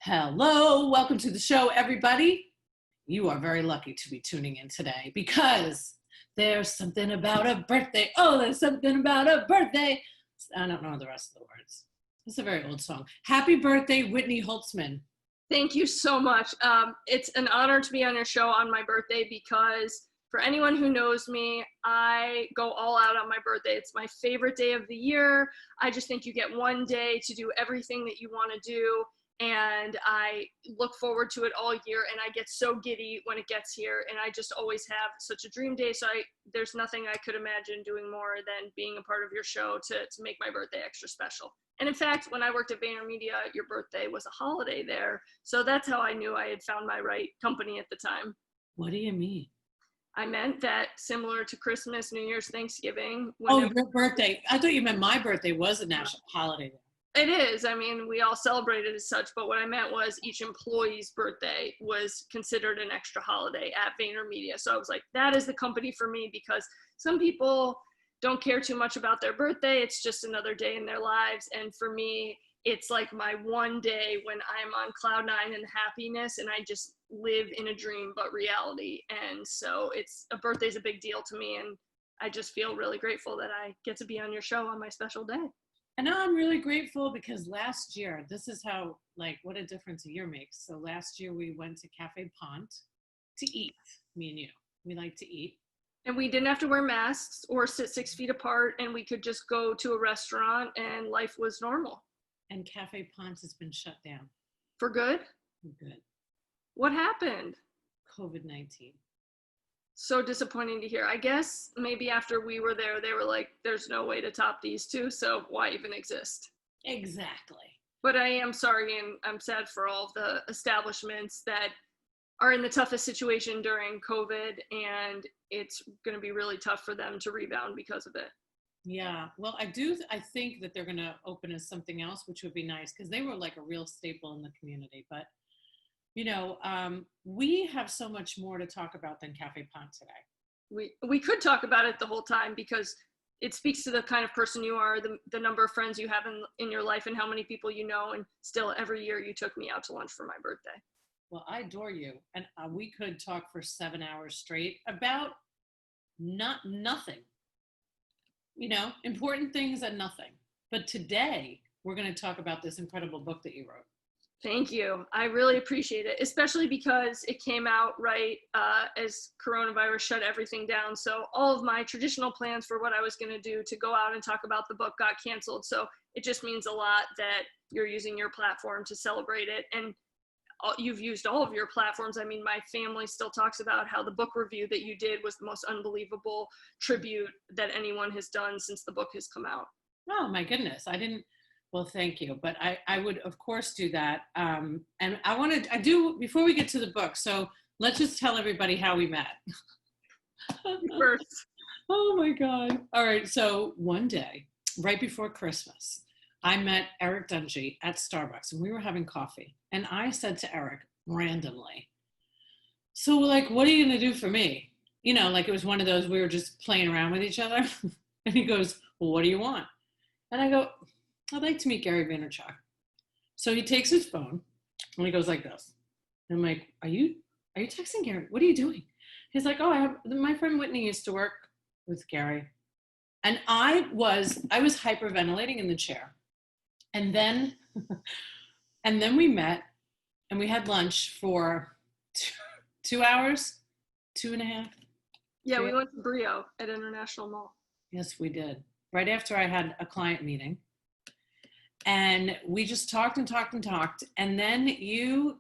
Hello, welcome to the show, everybody. You are very lucky to be tuning in today because there's something about a birthday. Oh, there's something about a birthday. I don't know the rest of the words. It's a very old song. Happy birthday, Whitney Holtzman. Thank you so much. It's an honor to be on your show on my birthday because for anyone who knows me, I go all out on my birthday. It's my favorite day of the year. I just think you get one day to do everything that you want to do. And I look forward to it all year, and I get so giddy when it gets here, and I just always have such a dream day. So there's nothing I could imagine doing more than being a part of your show to make my birthday extra special. And in fact, when I worked at VaynerMedia, your birthday was a holiday there. So that's how I knew I had found my right company at the time. What do you mean? I meant that similar to Christmas, New Year's, Thanksgiving. Oh, your birthday. I thought you meant my birthday was a national holiday. It is. I mean, we all celebrate it as such, but what I meant was each employee's birthday was considered an extra holiday at VaynerMedia. So I was like, that is the company for me, because some people don't care too much about their birthday. It's just another day in their lives. And for me, it's like my one day when I'm on cloud nine and happiness, and I just live in a dream, but reality. And so a birthday's a big deal to me. And I just feel really grateful that I get to be on your show on my special day. And now I'm really grateful because last year, this is how, what a difference a year makes. So last year we went to Cafe Pont to eat, me and you. We like to eat. And we didn't have to wear masks or sit 6 feet apart, and we could just go to a restaurant and life was normal. And Cafe Pont has been shut down. For good? For good. What happened? COVID-19. So disappointing to hear. I guess maybe after we were there, they were like, there's no way to top these two, so why even exist? Exactly. But I am sorry, and I'm sad for all of the establishments that are in the toughest situation during COVID, and it's going to be really tough for them to rebound because of it. Yeah, well, I think that they're going to open as something else, which would be nice, because they were like a real staple in the community. But we have so much more to talk about than Cafe Pont today. We could talk about it the whole time because it speaks to the kind of person you are, the number of friends you have in your life, and how many people you know, and still every year you took me out to lunch for my birthday. Well, I adore you, and we could talk for 7 hours straight about nothing. Important things and nothing. But today we're going to talk about this incredible book that you wrote. Thank you. I really appreciate it, especially because it came out right as coronavirus shut everything down. So all of my traditional plans for what I was going to do to go out and talk about the book got canceled. So it just means a lot that you're using your platform to celebrate it. And you've used all of your platforms. I mean, my family still talks about how the book review that you did was the most unbelievable tribute that anyone has done since the book has come out. Oh my goodness. Well, thank you. But I would, of course, do that. And before we get to the book, so let's just tell everybody how we met. First. Oh my God. All right. So one day, right before Christmas, I met Eric Dungy at Starbucks, and we were having coffee. And I said to Eric randomly, so what are you going to do for me? It was one of those, we were just playing around with each other. And he goes, well, what do you want? And I go, I'd like to meet Gary Vaynerchuk. So he takes his phone and he goes like this. And I'm like, are you texting Gary? What are you doing? He's like, oh, my friend Whitney used to work with Gary. And I was hyperventilating in the chair. And then we met and we had lunch for 2 hours, 2.5. Yeah, we went to Brio at International Mall. Yes, we did. Right after I had a client meeting. And we just talked and talked and talked. And then you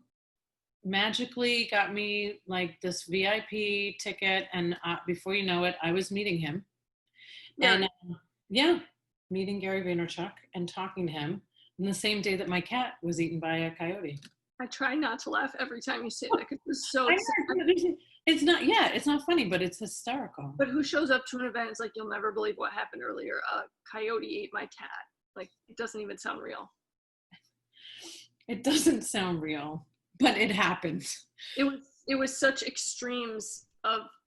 magically got me this VIP ticket. And before you know it, I was meeting him. Yeah. And meeting Gary Vaynerchuk and talking to him on the same day that my cat was eaten by a coyote. I try not to laugh every time you say that because it's so it's not funny, but it's hysterical. But who shows up to an event is like, you'll never believe what happened earlier. A coyote ate my cat. It doesn't even sound real. It doesn't sound real, but it happened. It was such extremes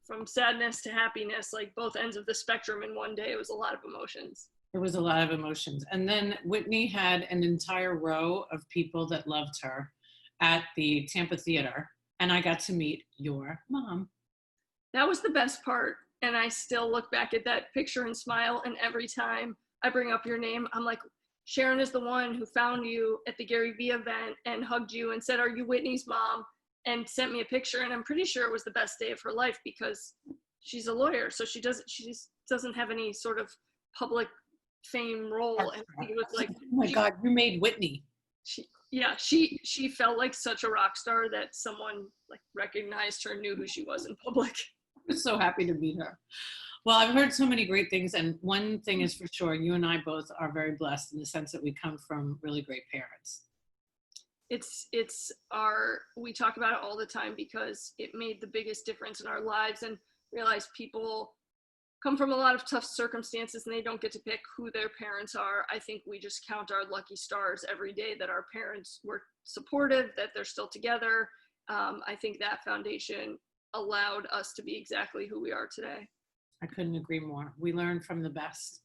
from sadness to happiness, both ends of the spectrum in one day. It was a lot of emotions. There was a lot of emotions. And then Whitney had an entire row of people that loved her. at the Tampa Theater, and I got to meet your mom. That was the best part. And I still look back at that picture and smile. And every time I bring up your name, I'm like, Sharon is the one who found you at the Gary Vee event and hugged you and said, "Are you Whitney's mom?" and sent me a picture. And I'm pretty sure it was the best day of her life because she's a lawyer. So she doesn't have any sort of public fame role. And it was like, oh my God, you made Whitney. She felt like such a rock star that someone like recognized her, knew who she was in public. I was so happy to meet her. Well, I've heard so many great things, and one thing is for sure, you and I both are very blessed in the sense that we come from really great parents. We talk about it all the time because it made the biggest difference in our lives, and realize people come from a lot of tough circumstances and they don't get to pick who their parents are. I think we just count our lucky stars every day that our parents were supportive, that they're still together. I think that foundation allowed us to be exactly who we are today. I couldn't agree more. We learn from the best.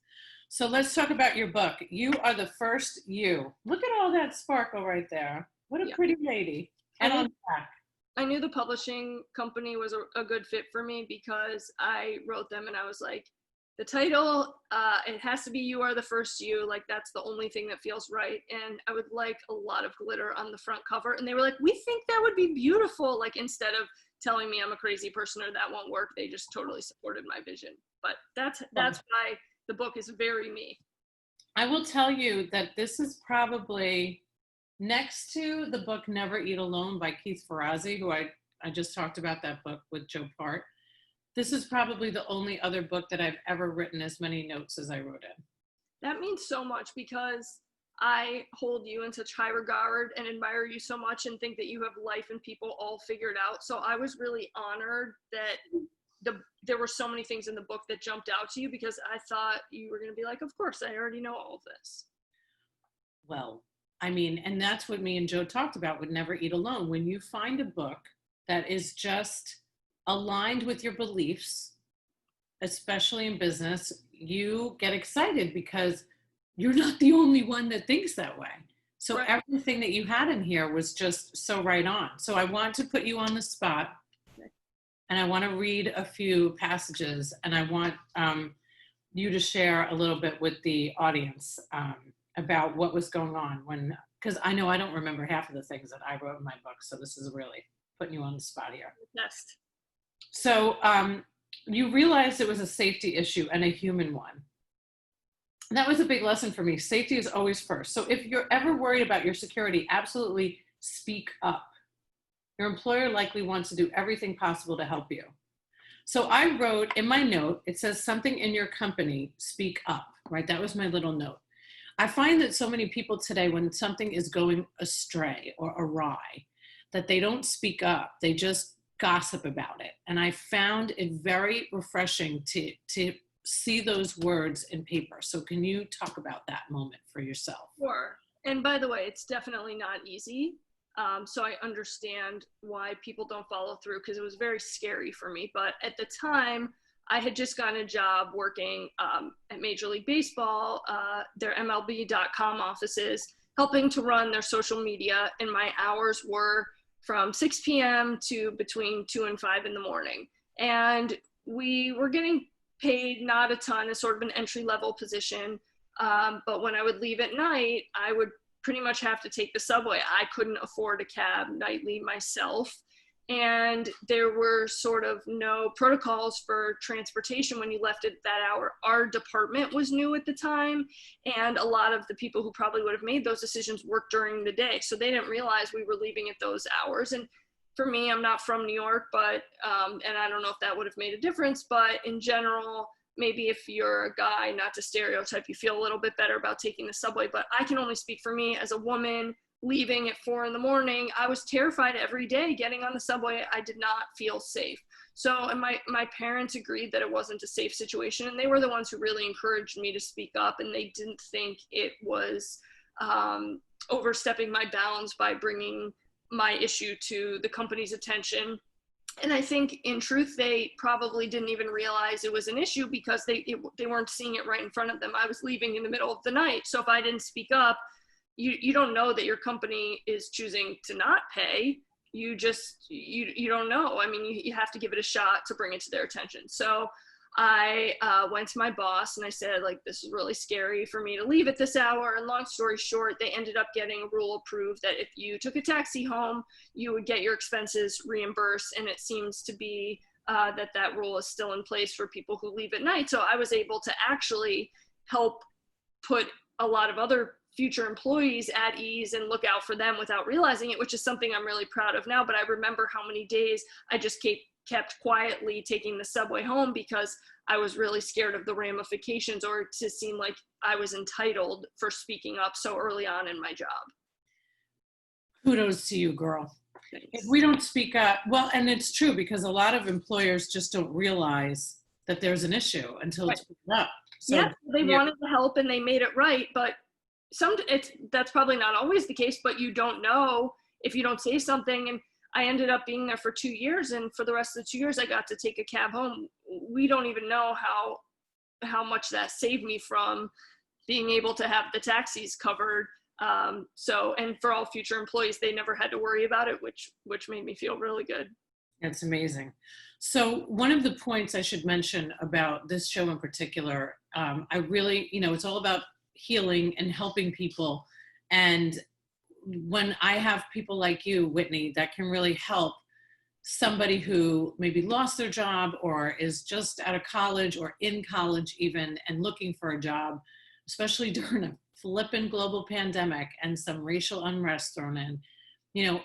So let's talk about your book. You are the first you. Look at all that sparkle right there. What a pretty lady. And on back. I knew the publishing company was a good fit for me because I wrote them and I was like, the title, it has to be You Are the First You. Like, that's the only thing that feels right. And I would like a lot of glitter on the front cover. And they were like, we think that would be beautiful. Like, instead of telling me I'm a crazy person or that won't work, they just totally supported my vision. But that's why the book is very me. I will tell you that this is probably next to the book Never Eat Alone by Keith Ferrazzi, who I just talked about that book with Joe Part. This is probably the only other book that I've ever written as many notes as I wrote in. That means so much because I hold you in such high regard and admire you so much and think that you have life and people all figured out. So I was really honored that there were so many things in the book that jumped out to you because I thought you were going to be like, of course, I already know all of this. Well, I mean, and that's what me and Joe talked about with Never Eat Alone. When you find a book that is just aligned with your beliefs, especially in business, you get excited because you're not the only one that thinks that way. So right. Everything that you had in here was just so right on. So I want to put you on the spot and I want to read a few passages and I want you to share a little bit with the audience about what was going on because I know I don't remember half of the things that I wrote in my book. So this is really putting you on the spot here. Next. So you realized it was a safety issue and a human one. That was a big lesson for me. Safety is always first. So if you're ever worried about your security, absolutely speak up. Your employer likely wants to do everything possible to help you. So I wrote in my note, it says something in your company, speak up, right? That was my little note. I find that so many people today, when something is going astray or awry, that they don't speak up. They just gossip about it. And I found it very refreshing to see those words in paper. So can you talk about that moment for yourself? Sure. And by the way, it's definitely not easy. So I understand why people don't follow through because it was very scary for me. But at the time, I had just gotten a job working at Major League Baseball, their MLB.com offices, helping to run their social media. And my hours were from 6 p.m. to between 2 and 5 in the morning. And we were getting paid not a ton, as sort of an entry-level position. But when I would leave at night, I would pretty much have to take the subway. I couldn't afford a cab nightly myself. And there were sort of no protocols for transportation when you left at that hour. Our department was new at the time, and a lot of the people who probably would have made those decisions worked during the day. So they didn't realize we were leaving at those hours. And for me, I'm not from New York, but, and I don't know if that would have made a difference, but in general, maybe if you're a guy, not to stereotype, you feel a little bit better about taking the subway, but I can only speak for me as a woman leaving at 4 in the morning. I was terrified every day getting on the subway. I did not feel safe. So, and my parents agreed that it wasn't a safe situation, and they were the ones who really encouraged me to speak up, and they didn't think it was overstepping my bounds by bringing my issue to the company's attention. And I think in truth, they probably didn't even realize it was an issue because they weren't seeing it right in front of them. I was leaving in the middle of the night. So if I didn't speak up, you don't know that your company is choosing to not pay. You don't know. I mean, you have to give it a shot to bring it to their attention. So I went to my boss and I said, like, this is really scary for me to leave at this hour. And long story short, they ended up getting a rule approved that if you took a taxi home, you would get your expenses reimbursed. And it seems to be that rule is still in place for people who leave at night. So I was able to actually help put a lot of other future employees at ease and look out for them without realizing it, which is something I'm really proud of now. But I remember how many days I just kept quietly taking the subway home because I was really scared of the ramifications, or to seem like I was entitled for speaking up so early on in my job. Kudos to you, girl. Thanks. If we don't speak up, well, and it's true, because a lot of employers just don't realize that there's an issue until it's picked up. So, yeah, they wanted to help and they made it right, but that's probably not always the case, but you don't know if you don't say something. And I ended up being there for 2 years, and for the rest of the 2 years, I got to take a cab home. We don't even know how much that saved me from being able to have the taxis covered. And for all future employees, they never had to worry about it, which made me feel really good. That's amazing. So one of the points I should mention about this show in particular, I really, it's all about healing and helping people. And when I have people like you, Whitney, that can really help somebody who maybe lost their job or is just out of college or in college even and looking for a job, especially during a flippin' global pandemic and some racial unrest thrown in,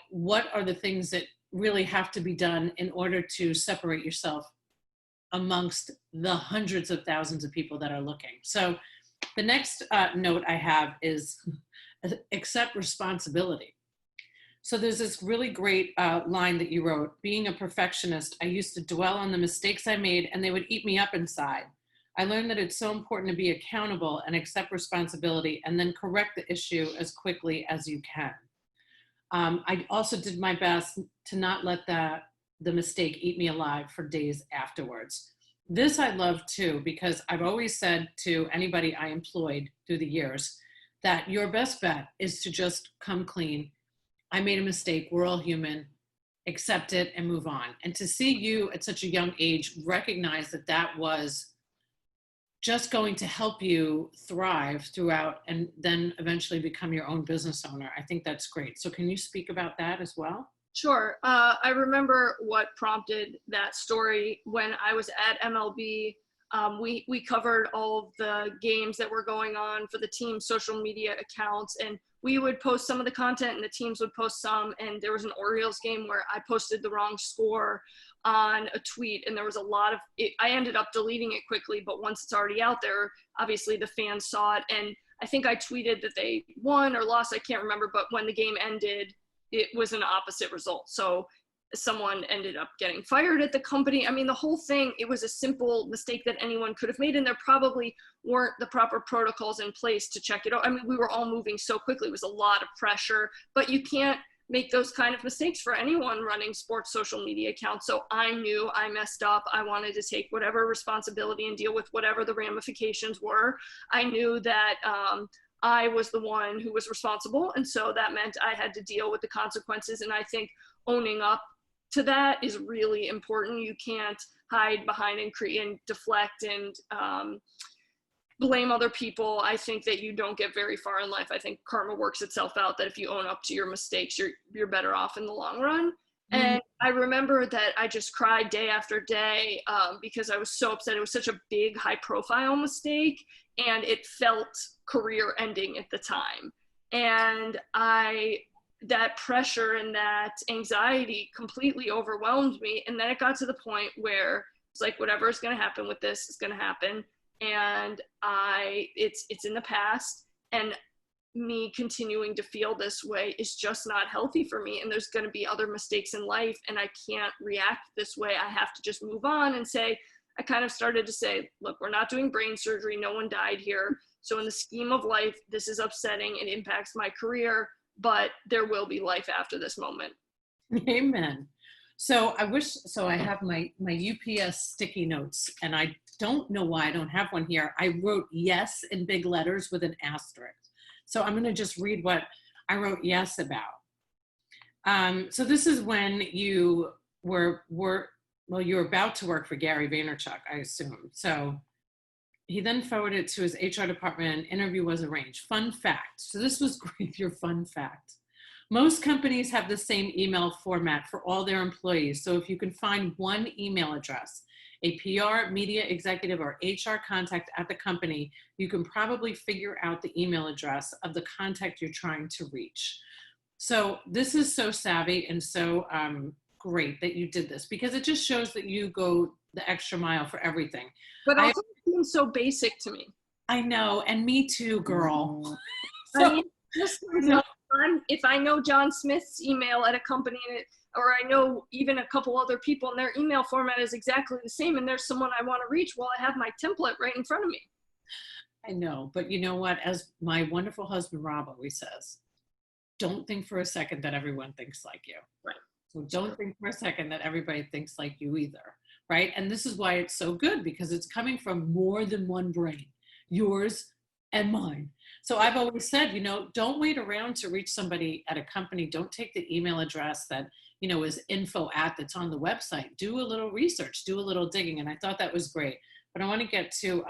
what are the things that really have to be done in order to separate yourself amongst the hundreds of thousands of people that are looking? So the next note I have is accept responsibility. So there's this really great line that you wrote: being a perfectionist, I used to dwell on the mistakes I made and they would eat me up inside. I learned that it's so important to be accountable and accept responsibility and then correct the issue as quickly as you can. I also did my best to not let the mistake eat me alive for days afterwards. This I love too, because I've always said to anybody I employed through the years that your best bet is to just come clean. I made a mistake. We're all human. Accept it and move on. And to see you at such a young age recognize that that was just going to help you thrive throughout and then eventually become your own business owner, I think that's great. So can you speak about that as well? Sure. I remember what prompted that story when I was at MLB. We covered all of the games that were going on for the team's social media accounts, and we would post some of the content and the teams would post some. And there was an Orioles game where I posted the wrong score on a tweet, and there was a lot of it. I ended up deleting it quickly, but once it's already out there, obviously the fans saw it. And I think I tweeted that they won or lost, I can't remember, but when the game ended, it was an opposite result. So someone ended up getting fired at the company. I mean, the whole thing, it was a simple mistake that anyone could have made, and there probably weren't the proper protocols in place to check it out. I mean, we were all moving so quickly. It was a lot of pressure, but you can't make those kind of mistakes for anyone running sports social media accounts. So I knew I messed up. I wanted to take whatever responsibility and deal with whatever the ramifications were. I knew that I was the one who was responsible, and so that meant I had to deal with the consequences. And I think owning up to that is really important. You can't hide behind and deflect and blame other people. I think that you don't get very far in life. I think karma works itself out, that if you own up to your mistakes, you're better off in the long run. Mm-hmm. And I remember that I just cried day after day because I was so upset. It was such a big, high profile mistake, and it felt career ending at the time. And that pressure and that anxiety completely overwhelmed me. And then it got to the point where it's like, whatever is going to happen with this is going to happen. And it's in the past, and me continuing to feel this way is just not healthy for me. And there's going to be other mistakes in life, and I can't react this way. I have to just move on and say, I kind of started to say, look, we're not doing brain surgery. No one died here. So in the scheme of life, this is upsetting. It impacts my career, but there will be life after this moment. Amen. So I have my UPS sticky notes, and I don't know why I don't have one here. I wrote yes in big letters with an asterisk. So I'm going to just read what I wrote yes about. So this is when you were about to work for Gary Vaynerchuk, I assume. So he then forwarded it to his HR department and interview was arranged. Fun fact. So this was great, your fun fact. Most companies have the same email format for all their employees. So if you can find one email address, a PR, media executive, or HR contact at the company, you can probably figure out the email address of the contact you're trying to reach. So this is so savvy and so great that you did this, because it just shows that you go the extra mile for everything. But also it seems so basic to me. I know, and me too, girl. I mean, just if I know John Smith's email at a company, or I know even a couple other people and their email format is exactly the same, and there's someone I want to reach, well, I have my template right in front of me. I know, but you know what? As my wonderful husband Rob always says, don't think for a second that everyone thinks like you. Right. So don't think for a second that everybody thinks like you either, right? And this is why it's so good, because it's coming from more than one brain, yours and mine. So I've always said, don't wait around to reach somebody at a company. Don't take the email address that, is info at that's on the website. Do a little research, do a little digging. And I thought that was great. But I want to get to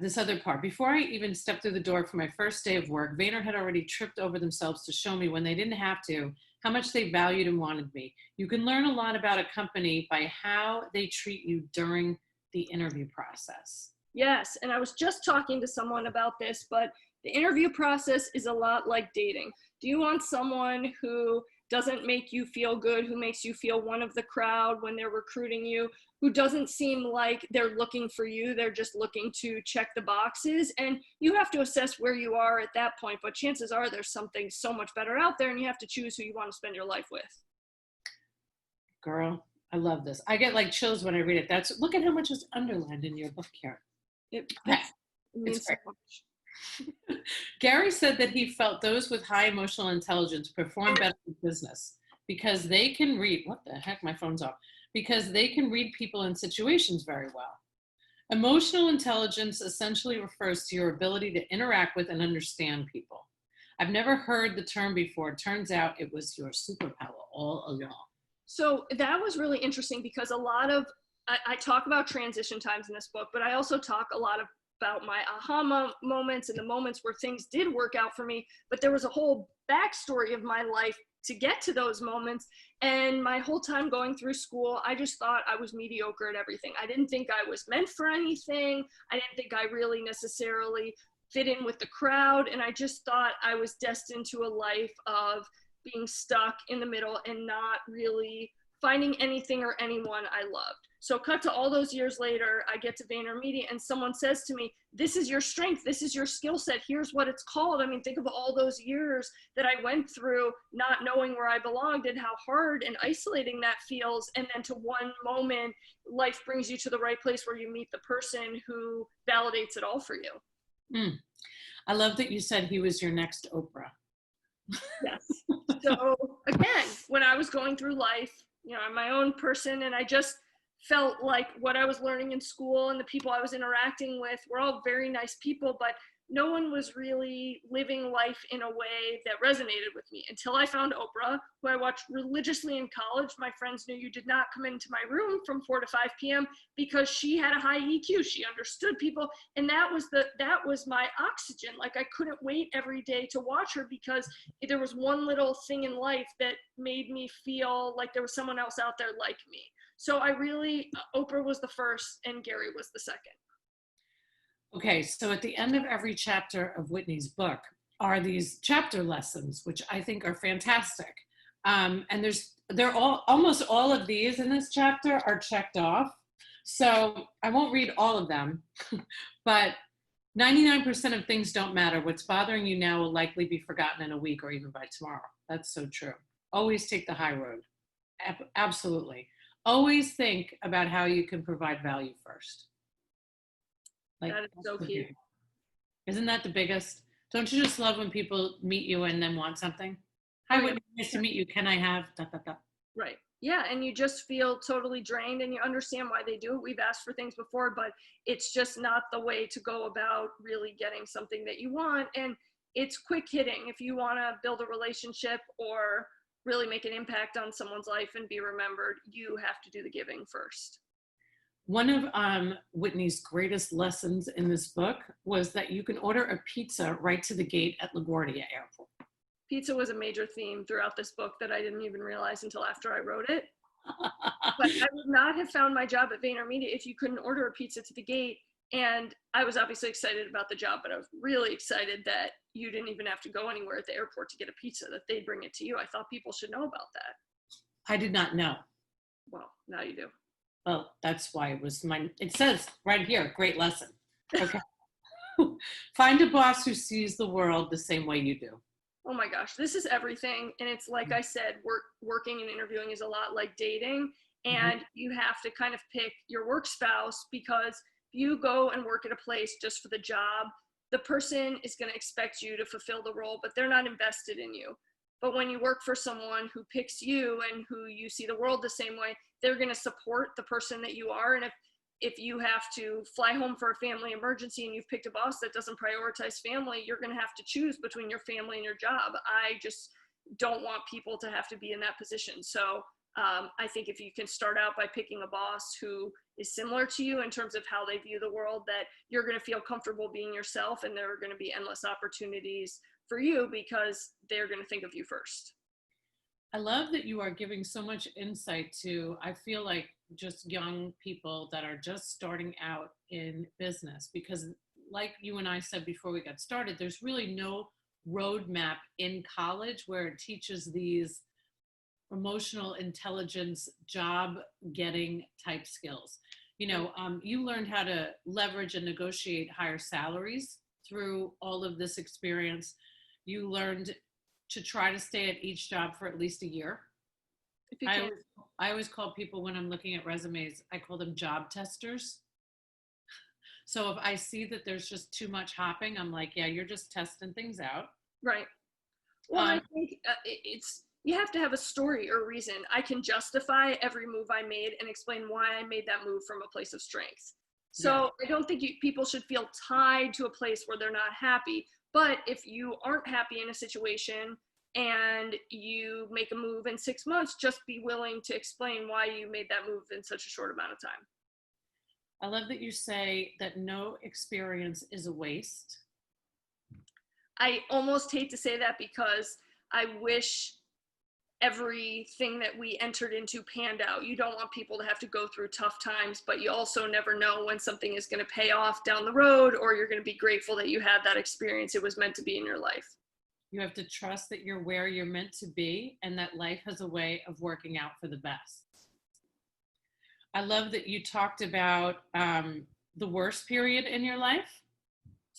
this other part. Before I even stepped through the door for my first day of work, Vayner had already tripped over themselves to show me, when they didn't have to, how much they valued and wanted me. You can learn a lot about a company by how they treat you during the interview process. Yes, and I was just talking to someone about this, but the interview process is a lot like dating. Do you want someone who doesn't make you feel good, who makes you feel one of the crowd when they're recruiting you, who doesn't seem like they're looking for you, they're just looking to check the boxes? And you have to assess where you are at that point, but chances are there's something so much better out there, and you have to choose who you want to spend your life with. Girl, I love this. I get like chills when I read it. Look at how much is underlined in your book here. It means so much. Gary said that he felt those with high emotional intelligence perform better in business because they can read, what the heck, my phone's off, because they can read people in situations very well. Emotional intelligence essentially refers to your ability to interact with and understand people. I've never heard the term before. It turns out it was your superpower all along. So that was really interesting, because I talk about transition times in this book, but I also talk a lot about my aha moments and the moments where things did work out for me, but there was a whole backstory of my life to get to those moments. And my whole time going through school, I just thought I was mediocre at everything. I didn't think I was meant for anything. I didn't think I really necessarily fit in with the crowd. And I just thought I was destined to a life of being stuck in the middle and not really finding anything or anyone I loved. So cut to all those years later, I get to VaynerMedia and someone says to me, this is your strength, this is your skill set, here's what it's called. I mean, think of all those years that I went through not knowing where I belonged and how hard and isolating that feels. And then to one moment, life brings you to the right place where you meet the person who validates it all for you. I love that you said he was your next Oprah. Yes. So again, when I was going through life, I'm my own person, and I just felt like what I was learning in school and the people I was interacting with were all very nice people, but no one was really living life in a way that resonated with me until I found Oprah, who I watched religiously in college. My friends knew you did not come into my room from 4 to 5 p.m. because she had a high EQ. She understood people. And that was my oxygen. Like, I couldn't wait every day to watch her, because there was one little thing in life that made me feel like there was someone else out there like me. So Oprah was the first and Gary was the second. Okay, so at the end of every chapter of Whitney's book are these chapter lessons, which I think are fantastic. And almost all of these in this chapter are checked off. So I won't read all of them, but 99% of things don't matter. What's bothering you now will likely be forgotten in a week or even by tomorrow. That's so true. Always take the high road. Absolutely. Always think about how you can provide value first. Like, that is so key. Isn't that the biggest? Don't you just love when people meet you and then want something? Hi, Whitney, nice to meet you. Can I have ... Right. Yeah, and you just feel totally drained and you understand why they do it. We've asked for things before, but it's just not the way to go about really getting something that you want. And it's quick hitting. If you want to build a relationship or really make an impact on someone's life and be remembered, you have to do the giving first. One of Whitney's greatest lessons in this book was that you can order a pizza right to the gate at LaGuardia Airport. Pizza was a major theme throughout this book that I didn't even realize until after I wrote it. But I would not have found my job at VaynerMedia if you couldn't order a pizza to the gate. And I was obviously excited about the job, but I was really excited that you didn't even have to go anywhere at the airport to get a pizza, that they'd bring it to you. I thought people should know about that. I did not know. Well, now you do. Well, that's why it was it says right here, great lesson. Okay. Find a boss who sees the world the same way you do. Oh my gosh, this is everything. And it's like I said, working and interviewing is a lot like dating. And you have to kind of pick your work spouse, because if you go and work at a place just for the job, the person is going to expect you to fulfill the role, but they're not invested in you. But when you work for someone who picks you and who you see the world the same way, they're going to support the person that you are. And if you have to fly home for a family emergency and you've picked a boss that doesn't prioritize family, you're going to have to choose between your family and your job. I just don't want people to have to be in that position. So I think if you can start out by picking a boss who is similar to you in terms of how they view the world, that you're going to feel comfortable being yourself, and there are going to be endless opportunities for you because they're going to think of you first. I love that you are giving so much insight to, I feel like, just young people that are just starting out in business, because like you and I said before we got started, there's really no roadmap in college where it teaches these emotional intelligence, job getting type skills. You know, you learned how to leverage and negotiate higher salaries through all of this experience. You learned to try to stay at each job for at least a year. If you can. I always call people, when I'm looking at resumes, I call them job testers. So if I see that there's just too much hopping, I'm like, yeah, you're just testing things out. Right. Well, I think you have to have a story or reason. I can justify every move I made and explain why I made that move from a place of strength. So I don't think people should feel tied to a place where they're not happy. But if you aren't happy in a situation and you make a move in 6 months, just be willing to explain why you made that move in such a short amount of time. I love that you say that no experience is a waste. I almost hate to say that, because I wish everything that we entered into panned out. You don't want people to have to go through tough times, but you also never know when something is going to pay off down the road, or you're going to be grateful that you had that experience. It was meant to be in your life. You have to trust that you're where you're meant to be, and that life has a way of working out for the best. I love that you talked about the worst period in your life.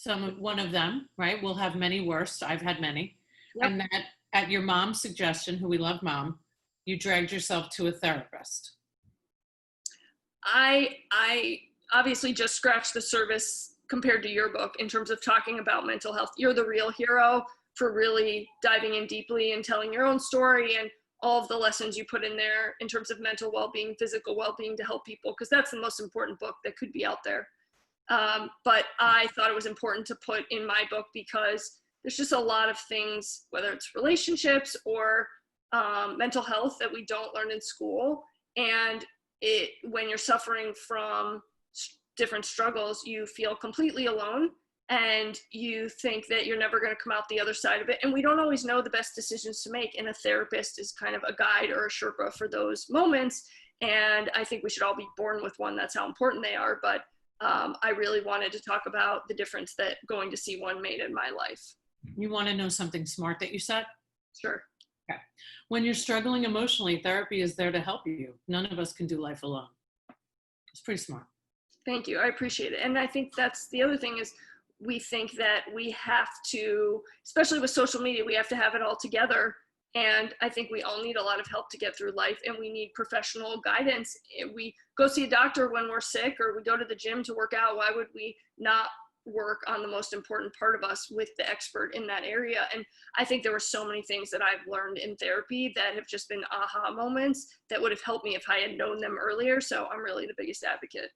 One of them, right? We'll have many worst. I've had many. Yep. And that at your mom's suggestion, who we love, Mom, you dragged yourself to a therapist. I obviously just scratched the surface compared to your book in terms of talking about mental health. You're the real hero for really diving in deeply and telling your own story and all of the lessons you put in there in terms of mental well-being, physical well-being, to help people, because that's the most important book that could be out there. But I thought it was important to put in my book because there's just a lot of things, whether it's relationships or mental health, that we don't learn in school. And when you're suffering from different struggles, you feel completely alone, and you think that you're never going to come out the other side of it. And we don't always know the best decisions to make. And a therapist is kind of a guide or a Sherpa for those moments. And I think we should all be born with one. That's how important they are. But I really wanted to talk about the difference that going to see one made in my life. You want to know something smart that you said? Sure. Okay. When you're struggling emotionally, therapy is there to help you. None of us can do life alone. It's pretty smart. Thank you. I appreciate it. And I think that's the other thing, is we think that we have to, especially with social media, we have to have it all together. And I think we all need a lot of help to get through life, and we need professional guidance. We go see a doctor when we're sick, or we go to the gym to work out. Why would we not work on the most important part of us with the expert in that area. And I think there were so many things that I've learned in therapy that have just been aha moments that would have helped me if I had known them earlier. So I'm really the biggest advocate.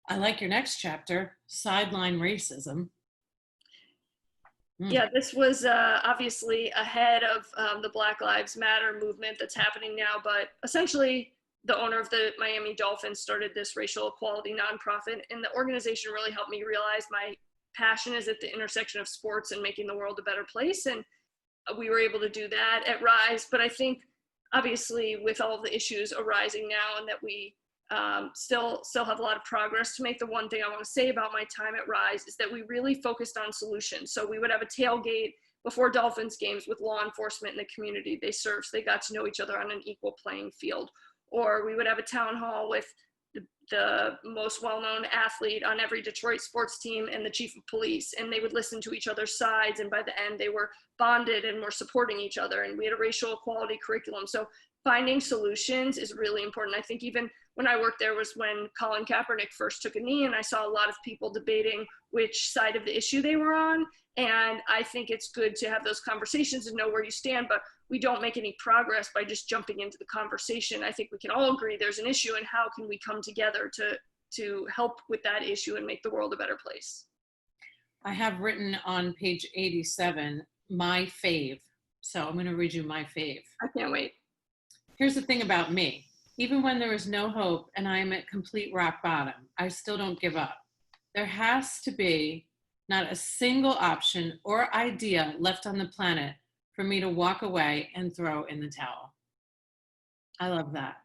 I like your next chapter, sideline racism. Yeah, this was obviously ahead of the Black Lives Matter movement that's happening now, but essentially the owner of the Miami Dolphins started this racial equality nonprofit, and the organization really helped me realize my passion is at the intersection of sports and making the world a better place, and we were able to do that at Rise. But I think obviously with all of the issues arising now and that we still have a lot of progress to make, the one thing I want to say about my time at Rise is that we really focused on solutions. So we would have a tailgate before Dolphins games with law enforcement in the community they served, so they got to know each other on an equal playing field. Or we would have a town hall with the most well-known athlete on every Detroit sports team and the chief of police, and they would listen to each other's sides, and by the end they were bonded and were supporting each other, and we had a racial equality curriculum. So finding solutions is really important. I think even when I worked there was when Colin Kaepernick first took a knee, and I saw a lot of people debating which side of the issue they were on. And I think it's good to have those conversations and know where you stand, but we don't make any progress by just jumping into the conversation. I think we can all agree there's an issue, and how can we come together to help with that issue and make the world a better place. I have written on page 87, my fave. So I'm going to read you my fave. I can't wait. Here's the thing about me. Even when there is no hope and I am at complete rock bottom, I still don't give up. There has to be not a single option or idea left on the planet for me to walk away and throw in the towel. I love that.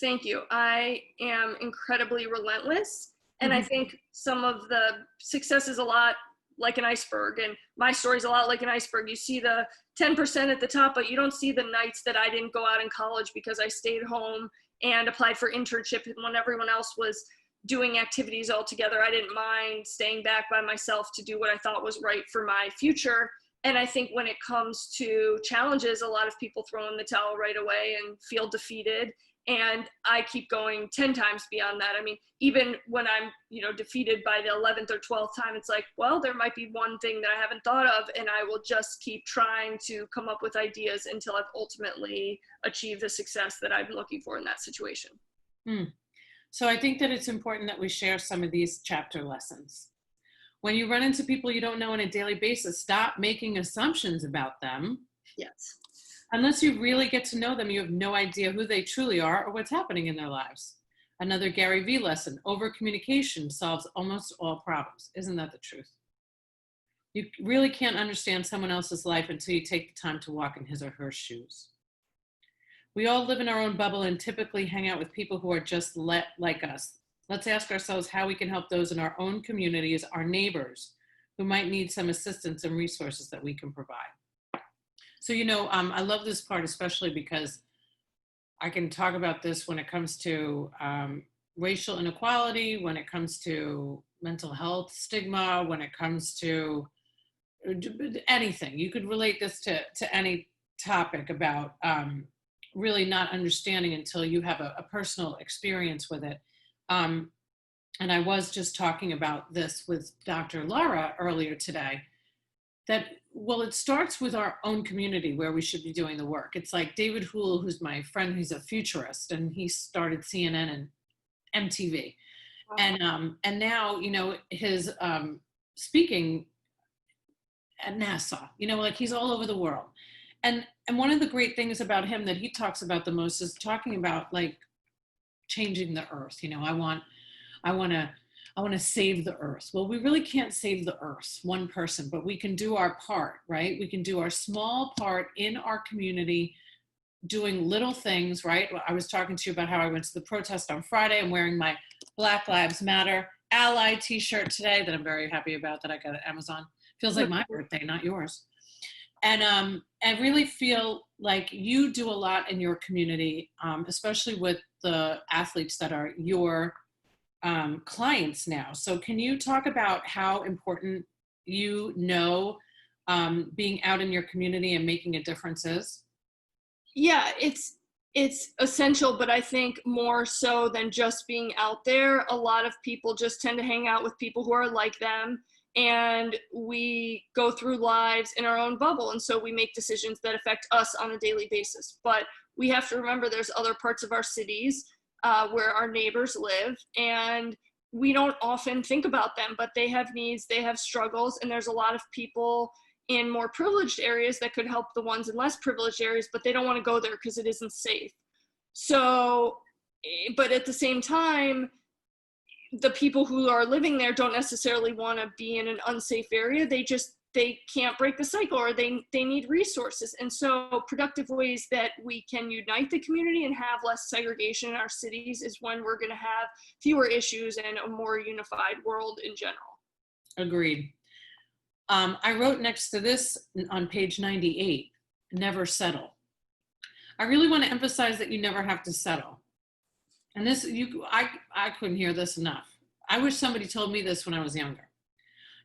Thank you. I am incredibly relentless. And I think some of the success is a lot like an iceberg, and my story is a lot like an iceberg. You see the 10% at the top, but you don't see the nights that I didn't go out in college because I stayed home and applied for internship. And when everyone else was doing activities all together, I didn't mind staying back by myself to do what I thought was right for my future. And I think when it comes to challenges, a lot of people throw in the towel right away and feel defeated. And I keep going 10 times beyond that. I mean, even when I'm, defeated by the 11th or 12th time, it's like, well, there might be one thing that I haven't thought of, and I will just keep trying to come up with ideas until I've ultimately achieved the success that I'm looking for in that situation. So I think that it's important that we share some of these chapter lessons. When you run into people you don't know on a daily basis, stop making assumptions about them. Yes. Unless you really get to know them, you have no idea who they truly are or what's happening in their lives. Another Gary Vee lesson, over-communication solves almost all problems. Isn't that the truth? You really can't understand someone else's life until you take the time to walk in his or her shoes. We all live in our own bubble and typically hang out with people who are just like us. Let's ask ourselves how we can help those in our own communities, our neighbors, who might need some assistance and resources that we can provide. So, I love this part, especially because I can talk about this when it comes to racial inequality, when it comes to mental health stigma, when it comes to anything. You could relate this to any topic about really not understanding until you have a personal experience with it. And I was just talking about this with Dr. Laura earlier today, that, well, it starts with our own community where we should be doing the work. It's like David Houle, who's my friend, he's a futurist, and he started CNN and MTV. Wow. And now, his speaking at NASA, he's all over the world. And one of the great things about him that he talks about the most is talking about changing the earth. I want to save the earth. Well, we really can't save the earth, one person, but we can do our part, right? We can do our small part in our community, doing little things, right? I was talking to you about how I went to the protest on Friday. I'm wearing my Black Lives Matter Ally t-shirt today that I'm very happy about, that I got at Amazon. Feels like my birthday, not yours. And I really feel like you do a lot in your community, especially with the athletes that are your clients now. So can you talk about how important being out in your community and making a difference is? Yeah, it's It's essential, but I think more so than just being out there, a lot of people just tend to hang out with people who are like them, and we go through lives in our own bubble, and so we make decisions that affect us on a daily basis. But we have to remember there's other parts of our cities where our neighbors live, and we don't often think about them, but they have needs, they have struggles, and there's a lot of people in more privileged areas that could help the ones in less privileged areas, but they don't want to go there because it isn't safe. So, but at the same time, the people who are living there don't necessarily want to be in an unsafe area. They can't break the cycle, or they need resources. And so productive ways that we can unite the community and have less segregation in our cities is when we're going to have fewer issues and a more unified world in general. Agreed. I wrote next to this on page 98, never settle. I really want to emphasize that you never have to settle. And this, I couldn't hear this enough. I wish somebody told me this when I was younger.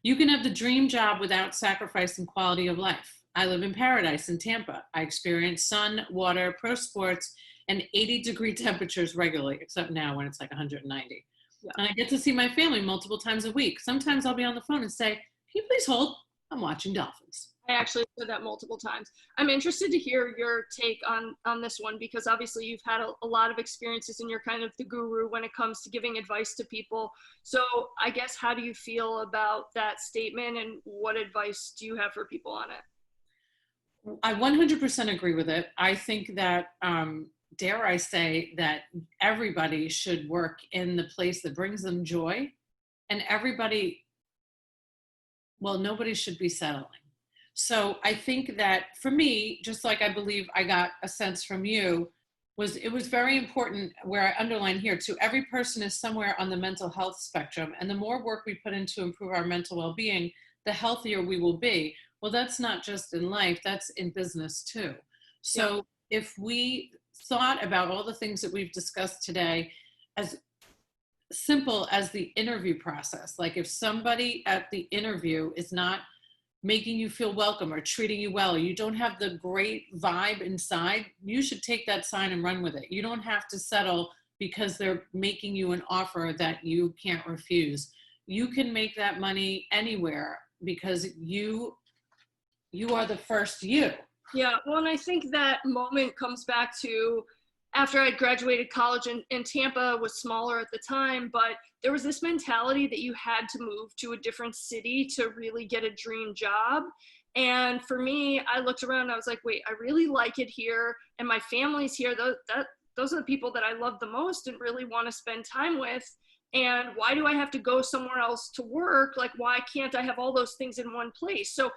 You can have the dream job without sacrificing quality of life. I live in paradise in Tampa. I experience sun, water, pro sports, and 80-degree temperatures regularly, except now when it's like 190. Yeah. And I get to see my family multiple times a week. Sometimes I'll be on the phone and say, can you please hold? I'm watching dolphins. I actually said that multiple times. I'm interested to hear your take on this one, because obviously you've had a lot of experiences and you're kind of the guru when it comes to giving advice to people. So I guess, how do you feel about that statement, and what advice do you have for people on it? I 100% agree with it. I think that, dare I say, that everybody should work in the place that brings them joy, and nobody should be settling. So I think that for me, just like I believe I got a sense from you, it was very important, where I underline here too, every person is somewhere on the mental health spectrum, and the more work we put in to improve our mental well-being, the healthier we will be. Well, that's not just in life, that's in business too. So if we thought about all the things that we've discussed today as simple as the interview process, like if somebody at the interview is not making you feel welcome or treating you well, you don't have the great vibe inside, you should take that sign and run with it. You don't have to settle because they're making you an offer that you can't refuse. You can make that money anywhere because you are the first you. Yeah, well, and I think that moment comes back to after I'd graduated college, and Tampa was smaller at the time, but there was this mentality that you had to move to a different city to really get a dream job. And for me, I looked around and I was like, wait, I really like it here, and my family's here. Those are the people that I love the most and really want to spend time with. And why do I have to go somewhere else to work? Like, why can't I have all those things in one place? So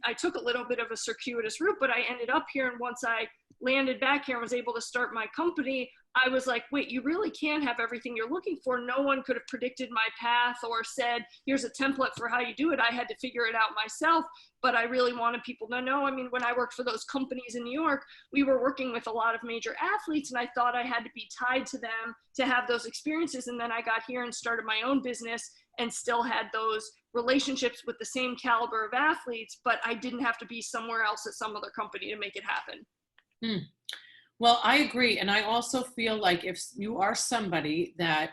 I took a little bit of a circuitous route, but I ended up here. And once I landed back here and was able to start my company, I was like, wait, you really can have everything you're looking for. No one could have predicted my path or said, here's a template for how you do it. I had to figure it out myself. But I really wanted people to know. I mean, when I worked for those companies in New York, we were working with a lot of major athletes, and I thought I had to be tied to them to have those experiences. And then I got here and started my own business and still had those relationships with the same caliber of athletes, but I didn't have to be somewhere else at some other company to make it happen. Well, I agree. And I also feel like if you are somebody that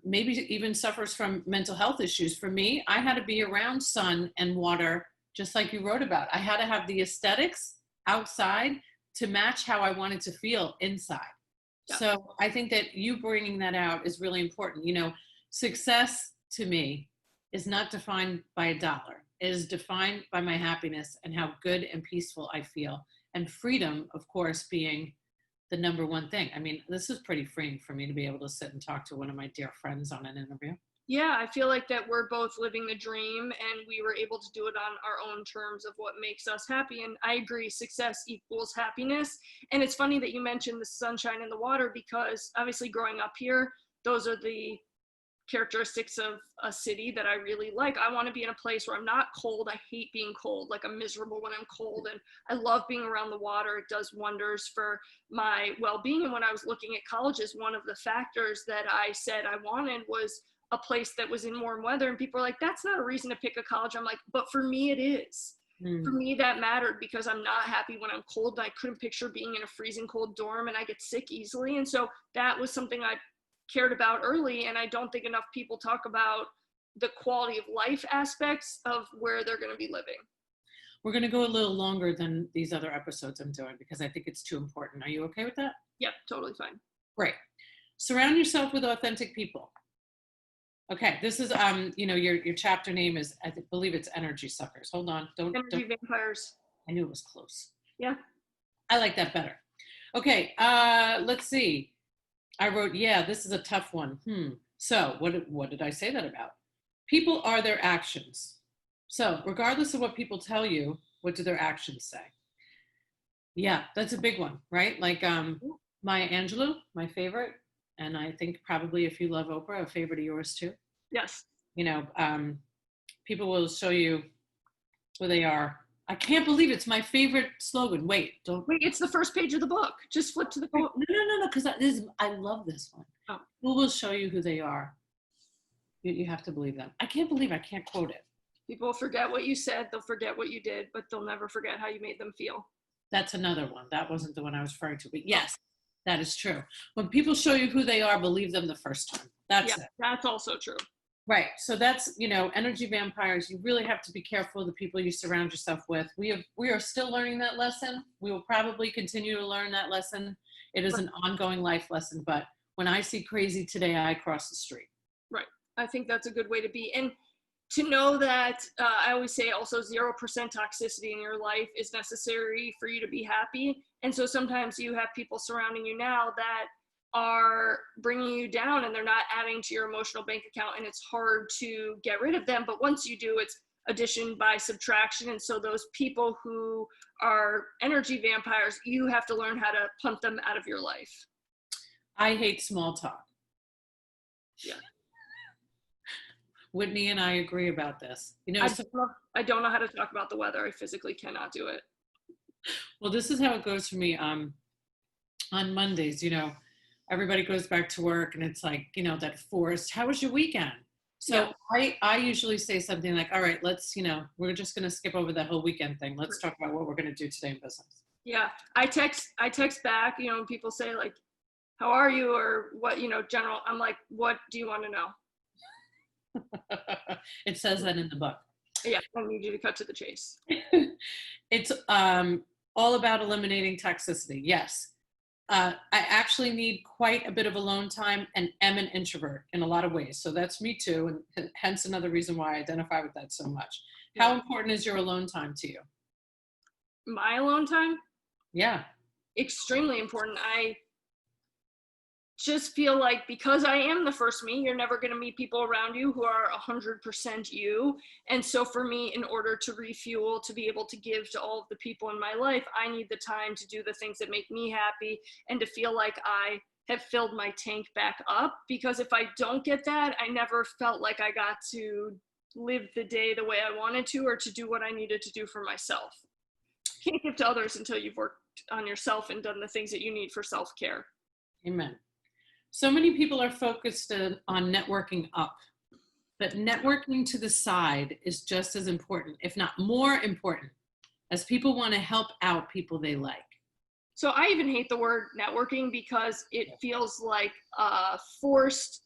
maybe even suffers from mental health issues, for me, I had to be around sun and water, just like you wrote about. I had to have the aesthetics outside to match how I wanted to feel inside. Yeah. So I think that you bringing that out is really important. You know, success to me is not defined by a dollar. It is defined by my happiness and how good and peaceful I feel. And freedom, of course, being the number one thing. I mean, this is pretty freeing for me to be able to sit and talk to one of my dear friends on an interview. Yeah, I feel like that we're both living the dream, and we were able to do it on our own terms of what makes us happy. And I agree, success equals happiness. And it's funny that you mentioned the sunshine and the water, because obviously growing up here, those are the characteristics of a city that I really like. I want to be in a place where I'm not cold. I hate being cold. Like, I'm miserable when I'm cold, and I love being around the water. It does wonders for my well-being. And when I was looking at colleges, one of the factors that I said I wanted was a place that was in warm weather, and people are like, that's not a reason to pick a college. I'm like, but for me it is. For me, that mattered because I'm not happy when I'm cold, and I couldn't picture being in a freezing cold dorm, and I get sick easily. And so that was something I cared about early, and I don't think enough people talk about the quality of life aspects of where they're going to be living. We're going to go a little longer than these other episodes I'm doing because I think it's too important. Are you okay with that? Yep, totally fine. Great. Surround yourself with authentic people. Okay, this is your chapter name is, I believe it's Energy Suckers. Hold on, Energy Vampires. I knew it was close. Yeah. I like that better. Okay, let's see. I wrote, yeah, this is a tough one. So what did I say that about? People are their actions. So regardless of what people tell you, what do their actions say? Yeah, that's a big one, right? Like Maya Angelou, my favorite. And I think probably if you love Oprah, a favorite of yours too. Yes. People will show you who they are. I can't believe it's my favorite slogan. Wait, it's the first page of the book. Just flip to the book. No, because I love this one. Oh. Who will show you who they are? You have to believe them. I can't believe I can't quote it. People forget what you said, they'll forget what you did, but they'll never forget how you made them feel. That's another one. That wasn't the one I was referring to, but yes, that is true. When people show you who they are, believe them the first time. That's it. That's also true. Right. So that's, energy vampires. You really have to be careful of the people you surround yourself with. We are still learning that lesson. We will probably continue to learn that lesson. It is an ongoing life lesson. But when I see crazy today, I cross the street. Right. I think that's a good way to be. And to know that, I always say also 0% toxicity in your life is necessary for you to be happy. And so sometimes you have people surrounding you now that are bringing you down and they're not adding to your emotional bank account, and it's hard to get rid of them. But once you do, it's addition by subtraction. And so those people who are energy vampires, you have to learn how to punt them out of your life. I hate small talk. Yeah. Whitney and I agree about this. I don't know how to talk about the weather. I physically cannot do it. Well, this is how it goes for me. On Mondays, everybody goes back to work and it's like, that forced, how was your weekend? So yeah. I usually say something like, all right, let's, we're just going to skip over that whole weekend thing. Let's talk about what we're going to do today in business. Yeah. I text back, people say like, how are you? Or what, general, I'm like, what do you want to know? It says that in the book. Yeah, I need you to cut to the chase. It's all about eliminating toxicity. Yes. I actually need quite a bit of alone time and am an introvert in a lot of ways. So that's me too. And hence another reason why I identify with that so much. How important is your alone time to you? My alone time? Yeah. Extremely important. I just feel like because I am the first me, you're never going to meet people around you who are 100% you. And so for me, in order to refuel, to be able to give to all of the people in my life, I need the time to do the things that make me happy and to feel like I have filled my tank back up. Because if I don't get that, I never felt like I got to live the day the way I wanted to, or to do what I needed to do for myself. You can't give to others until you've worked on yourself and done the things that you need for self-care. Amen. So many people are focused on networking up, but networking to the side is just as important, if not more important, as people want to help out people they like. So I even hate the word networking because it feels like forced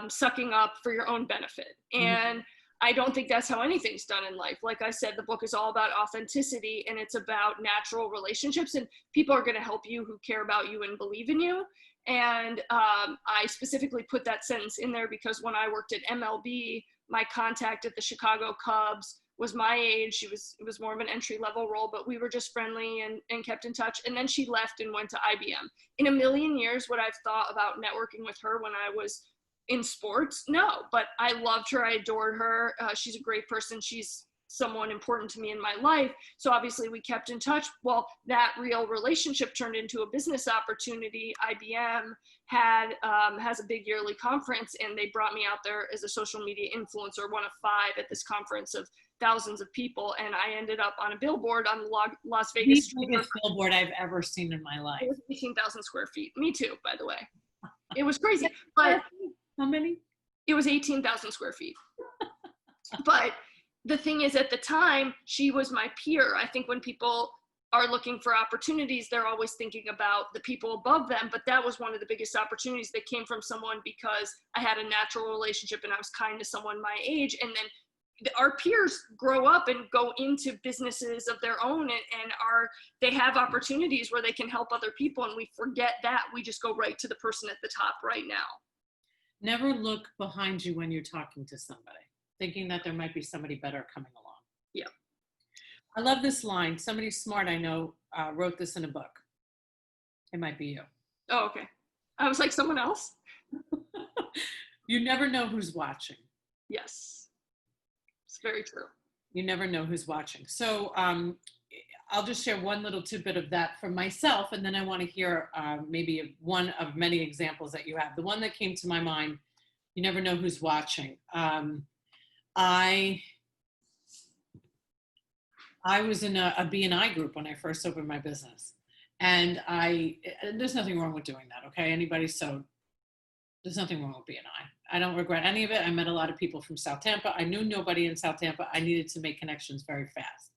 sucking up for your own benefit. And I don't think that's how anything's done in life. Like I said, the book is all about authenticity, and it's about natural relationships, and people are going to help you who care about you and believe in you. And I specifically put that sentence in there because when I worked at MLB, my contact at the Chicago Cubs was my age. It was more of an entry-level role, but we were just friendly and kept in touch. And then she left and went to IBM. In a million years, would I've thought about networking with her when I was in sports? No, but I loved her. I adored her. She's a great person. She's someone important to me in my life. So obviously we kept in touch. Well, that real relationship turned into a business opportunity. IBM has a big yearly conference, and they brought me out there as a social media influencer, one of 5 at this conference of thousands of people. And I ended up on a billboard on the Las Vegas Street. The biggest billboard I've ever seen in my life. It was 18,000 square feet. Me too, by the way. It was crazy. But how many? It was 18,000 square feet. But the thing is, at the time, she was my peer. I think when people are looking for opportunities, they're always thinking about the people above them. But that was one of the biggest opportunities that came from someone because I had a natural relationship and I was kind to someone my age. And then our peers grow up and go into businesses of their own and they have opportunities where they can help other people. And we forget that. We just go right to the person at the top right now. Never look behind you when you're talking to somebody, thinking that there might be somebody better coming along. Yeah. I love this line. Somebody smart I know wrote this in a book. It might be you. Oh, okay. I was like, someone else? You never know who's watching. Yes. It's very true. You never know who's watching. So I'll just share one little tidbit of that from myself, and then I want to hear maybe one of many examples that you have. The one that came to my mind, you never know who's watching. I was in a B&I group when I first opened my business. And there's nothing wrong with doing that, okay? There's nothing wrong with B&I. I don't regret any of it. I met a lot of people from South Tampa. I knew nobody in South Tampa. I needed to make connections very fast.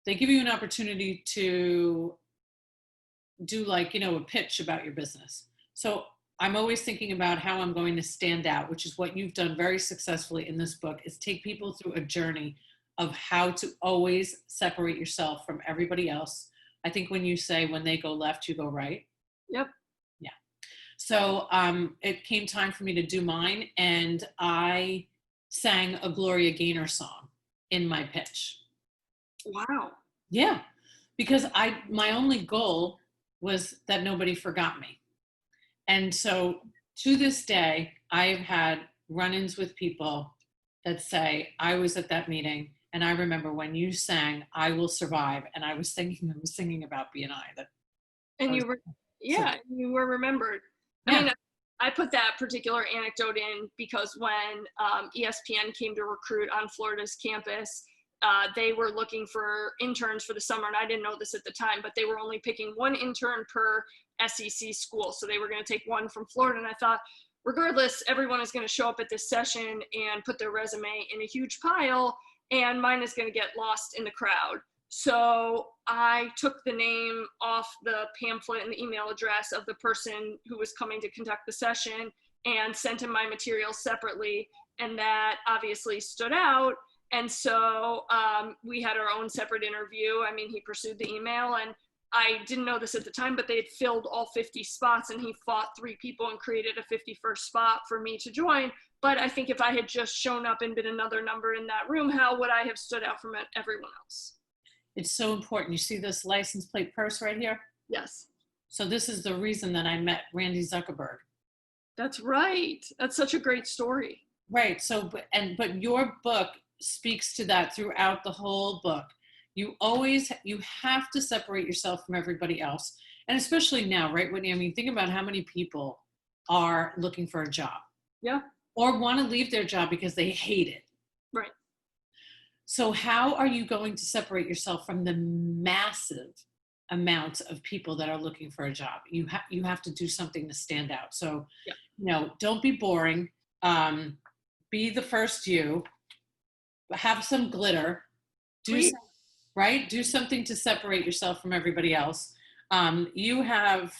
They give you an opportunity to do a pitch about your business. So I'm always thinking about how I'm going to stand out, which is what you've done very successfully in this book, is take people through a journey of how to always separate yourself from everybody else. I think when you say, when they go left, you go right. Yep. Yeah. So it came time for me to do mine, and I sang a Gloria Gaynor song in my pitch. Wow. Yeah. Because my only goal was that nobody forgot me. And so to this day, I've had run-ins with people that say, I was at that meeting, and I remember when you sang "I Will Survive," and I was singing about B&I. And you were remembered. Yeah. I mean, I put that particular anecdote in because when ESPN came to recruit on Florida's campus, they were looking for interns for the summer, and I didn't know this at the time, but they were only picking one intern per SEC school. So they were going to take one from Florida, and I thought, regardless, everyone is going to show up at this session and put their resume in a huge pile, and mine is going to get lost in the crowd. So I took the name off the pamphlet and the email address of the person who was coming to conduct the session and sent him my materials separately, and that obviously stood out. And so we had our own separate interview. I mean, he pursued the email, and I didn't know this at the time, but they had filled all 50 spots, and he fought 3 people and created a 51st spot for me to join. But I think if I had just shown up and been another number in that room, how would I have stood out from everyone else? It's so important. You see this license plate purse right here? Yes. So this is the reason that I met Randy Zuckerberg. That's right. That's such a great story. Right. So, but your book speaks to that throughout the whole book. You have to separate yourself from everybody else. And especially now, right, Whitney? I mean, think about how many people are looking for a job. Yeah. Or want to leave their job because they hate it. Right. So how are you going to separate yourself from the massive amount of people that are looking for a job? You have to do something to stand out. So, don't be boring. Be the first you. Have some glitter. Do something to separate yourself from everybody else. You have,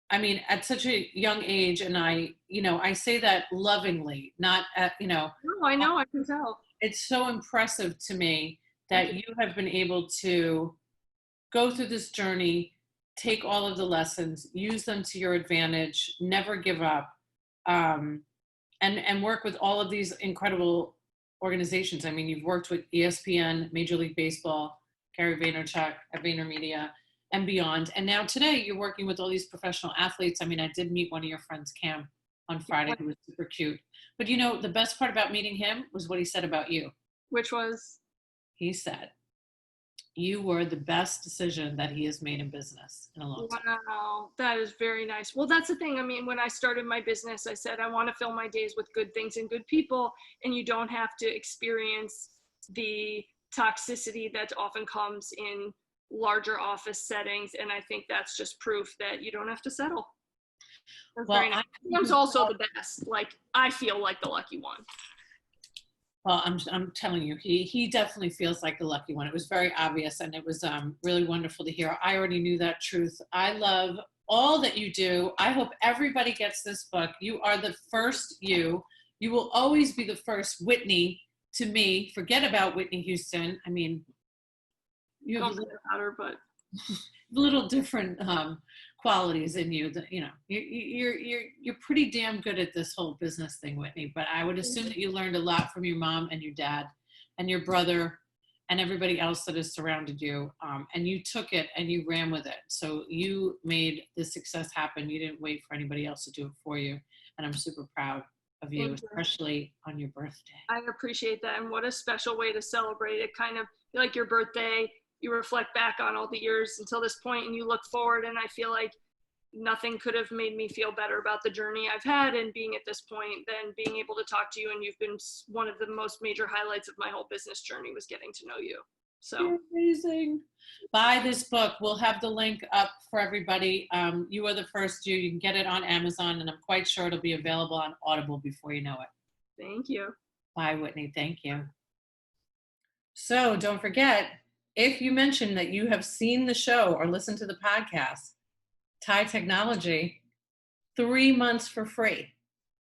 I mean, at such a young age, and I say that lovingly, not No, I know, I can tell. It's so impressive to me that you have been able to go through this journey, take all of the lessons, use them to your advantage, never give up, and work with all of these incredible organizations. I mean, you've worked with ESPN, Major League Baseball, Gary Vaynerchuk at VaynerMedia, and beyond. And now today you're working with all these professional athletes. I mean, I did meet one of your friends, Cam, on Friday, who was super cute. But the best part about meeting him was what he said about you. Which was? He said, you were the best decision that he has made in business in a long time. Wow, that is very nice. Well, that's the thing. I mean, when I started my business, I said, I want to fill my days with good things and good people. And you don't have to experience the toxicity that often comes in larger office settings. And I think that's just proof that you don't have to settle. That's very nice. Cam's also the best. Like, I feel like the lucky one. Well, I'm telling you, he definitely feels like the lucky one. It was very obvious, and it was really wonderful to hear. I already knew that truth. I love all that you do. I hope everybody gets this book. You are the first you. You will always be the first Whitney to me. Forget about Whitney Houston. I mean, you have little different qualities in you that, you know, you're pretty damn good at this whole business thing, Whitney. But I would assume that you learned a lot from your mom and your dad and your brother and everybody else that has surrounded you, and you took it and you ran with it. So you made the success happen. You didn't wait for anybody else to do it for you, and I'm super proud of you, especially on your birthday. I appreciate that, and what a special way to celebrate it. Kind of like your birthday, you reflect back on all the years until this point and you look forward, and I feel like nothing could have made me feel better about the journey I've had and being at this point than being able to talk to you. And you've been one of the most major highlights of my whole business journey, was getting to know you. So you're amazing. Buy this book. We'll have the link up for everybody. You are the first you can get it on Amazon, and I'm quite sure it'll be available on Audible before you know it. Thank you. Bye, Whitney. Thank you. So don't forget, if you mention that you have seen the show or listened to the podcast, Thai Technology, 3 months for free.